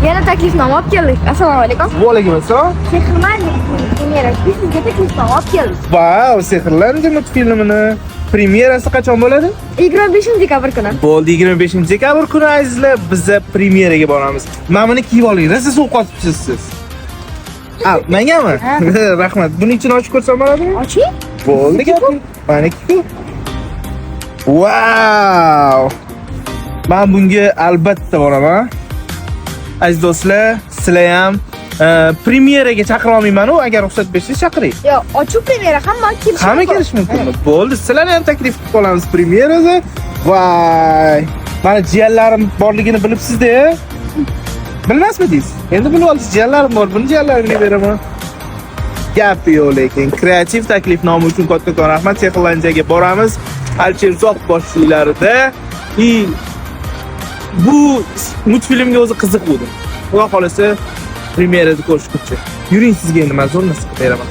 Yana taklifnoma olib keldik. Assalomu alaykum. Va alaykum assalom. Sehrmand premyerasi sizga taklifnoma olib keldik. Vau, Sehrlandi multfilmini premyerasi qachon bo'ladi? 25 dekabr kuni. Bo'ldi, 25 dekabr kuni azizlar biz premyeraga boramiz. Mana buni kiyib oling, rosa sovuq qotibsiz siz. Al, mengami? Rahmat. Buning ichini ochib ko'rsam bo'ladimi? Oching. Bo'ldi gap. Maniki. Vau! Men bunga albatta boraman. Aziz do'stlar, sizlar ham premyeraga chaqira olmayman-ku, agar ruxsat bersangiz chaqiring. Yo'q, ochiq premyera hamma kelish. Hamma kelish mumkin. Bo'ldi, sizlarni ham taklif qilib qolamiz premyeraga. Voy! Mana jiyanlarim borligini bilibsiz-da. Bilmasmidingiz? Endi bilib olasiz, jiyanlarim bor, buni jiyanlarimga beraman. Gap yo'q lekin kreativ taklifnoma uchun kattakon rahmat. Sehrlandiyaga boramiz. Alchir uzoq boshliklarida bu multfilmga o'zi qiziq bo'ldi. Xudo xolasa premyerada ko'rishguncha. Yuring, sizga endi men zo'r nasib beraman.